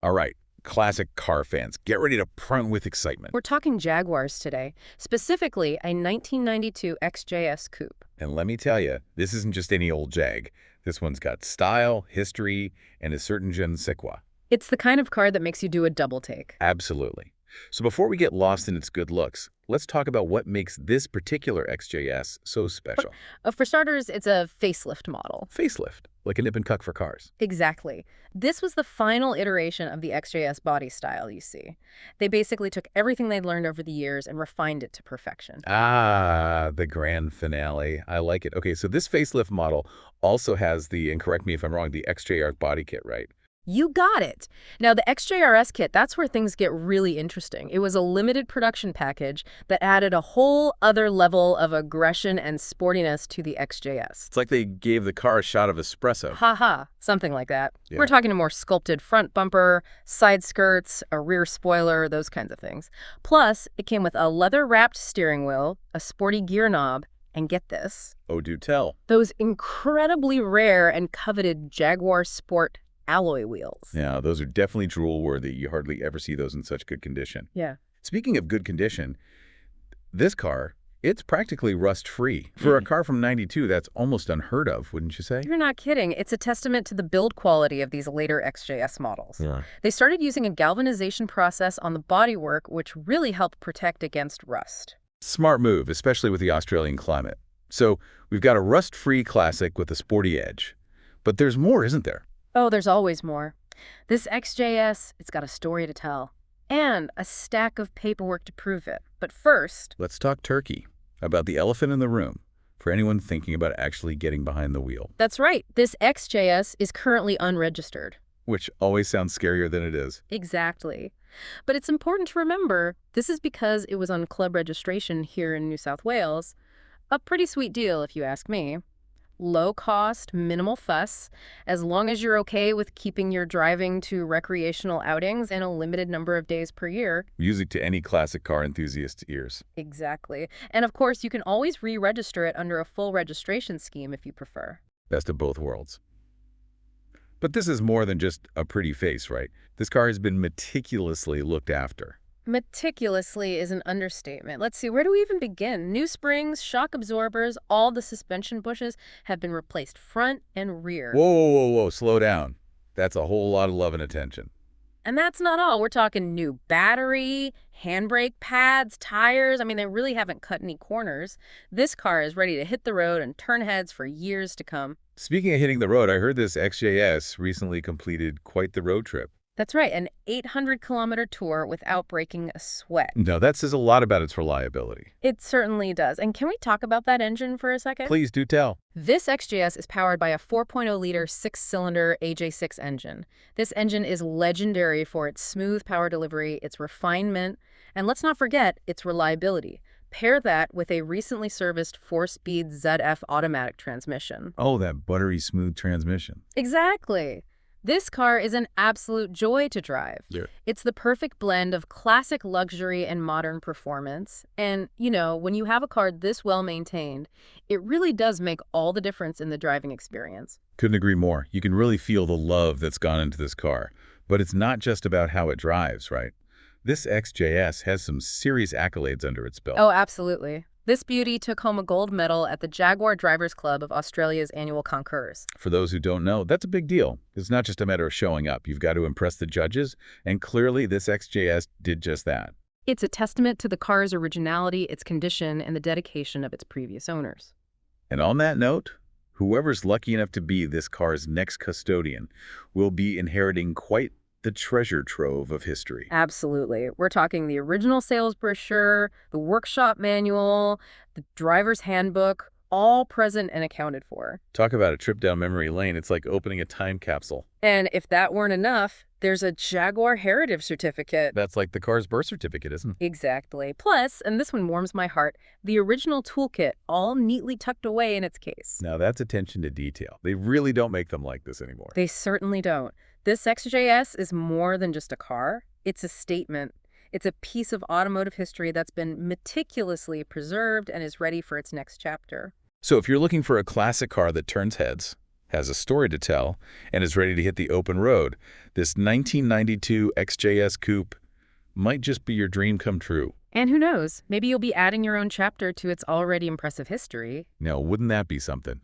All right, classic car fans, get ready to prune with excitement. We're talking Jaguars today, specifically a 1992 XJS coupe. And let me tell you, this isn't just any old Jag. This one's got style, history, and a certain je ne sais quoi. It's the kind of car that makes you do a double take. Absolutely. So before we get lost in its good looks, let's talk about what makes this particular XJS so special. For starters, it's a facelift model. Facelift, like a nip and tuck for cars. Exactly. This was the final iteration of the XJS body style, you see. They basically took everything they'd learned over the years and refined it to perfection. Ah, the grand finale. I like it. Okay, so this facelift model also has the, and correct me if I'm wrong, the XJR body kit, right? You got it. Now, the XJRS kit, that's where things get really interesting. It was a limited production package that added a whole other level of aggression and sportiness to the XJS. It's like they gave the car a shot of espresso. Haha, something like that. Yeah. We're talking a more sculpted front bumper, side skirts, a rear spoiler, those kinds of things. Plus, it came with a leather-wrapped steering wheel, a sporty gear knob, and get this, Oh, do tell. those incredibly rare and coveted JaguarSport alloy wheels. Yeah, those are definitely drool-worthy. You hardly ever see those in such good condition. Yeah. Speaking of good condition, this car, it's practically rust-free. For a car from '92, that's almost unheard of, wouldn't you say? You're not kidding. It's a testament to the build quality of these later XJS models. Yeah. They started using a galvanization process on the bodywork, which really helped protect against rust. Smart move, especially with the Australian climate. So we've got a rust-free classic with a sporty edge. But there's more, isn't there? Oh, there's always more. This XJS, it's got a story to tell. And a stack of paperwork to prove it. But first, Let's talk turkey, about the elephant in the room, for anyone thinking about actually getting behind the wheel, that's right. This XJS is currently unregistered. which always sounds scarier than it is. Exactly. But it's important to remember, this is because it was on club registration here in New South Wales. A pretty sweet deal, if you ask me. Low cost, minimal fuss, as long as you're okay with keeping your driving to recreational outings in a limited number of days per year. Music to any classic car enthusiast's ears. Exactly. And of course, you can always re-register it under a full registration scheme if you prefer. Best of both worlds. But this is more than just a pretty face, right? This car has been meticulously looked after. Meticulously is an understatement. Let's see, where do we even begin? New springs, shock absorbers, all the suspension bushes have been replaced front and rear. Whoa, whoa, whoa, whoa, slow down. That's a whole lot of love and attention. And that's not all. We're talking new battery, handbrake pads, tires. I mean, they really haven't cut any corners. This car is ready to hit the road and turn heads for years to come. Speaking of hitting the road, I heard this XJS recently completed quite the road trip. That's right, an 800-kilometer tour without breaking a sweat. Now, that says a lot about its reliability. It certainly does. And can we talk about that engine for a second? Please do tell. This XJS is powered by a 4.0-liter six-cylinder AJ6 engine. This engine is legendary for its smooth power delivery, its refinement, and let's not forget its reliability. Pair that with a recently serviced 4-speed ZF automatic transmission. Oh, that buttery smooth transmission. Exactly. This car is an absolute joy to drive. Yeah. It's the perfect blend of classic luxury and modern performance. And, you know, when you have a car this well maintained, it really does make all the difference in the driving experience. Couldn't agree more. You can really feel the love that's gone into this car. But it's not just about how it drives, right? This XJS has some serious accolades under its belt. Oh, absolutely. This beauty took home a gold medal at the Jaguar Drivers Club of Australia's annual Concours. For those who don't know, that's a big deal. It's not just a matter of showing up. You've got to impress the judges, and clearly this XJS did just that. It's a testament to the car's originality, its condition, and the dedication of its previous owners. And on that note, whoever's lucky enough to be this car's next custodian will be inheriting quite the treasure trove of history. Absolutely. We're talking the original sales brochure, the workshop manual, the driver's handbook, all present and accounted for. Talk about a trip down memory lane. It's like opening a time capsule. And if that weren't enough, there's a Jaguar Heritage Certificate. That's like the car's birth certificate, isn't it? Exactly. Plus, and this one warms my heart, the original toolkit, all neatly tucked away in its case. Now that's attention to detail. They really don't make them like this anymore. They certainly don't. This XJS is more than just a car. It's a statement. It's a piece of automotive history that's been meticulously preserved and is ready for its next chapter. So if you're looking for a classic car that turns heads, has a story to tell, and is ready to hit the open road, this 1992 XJS Coupe might just be your dream come true. And who knows, maybe you'll be adding your own chapter to its already impressive history. Now, wouldn't that be something?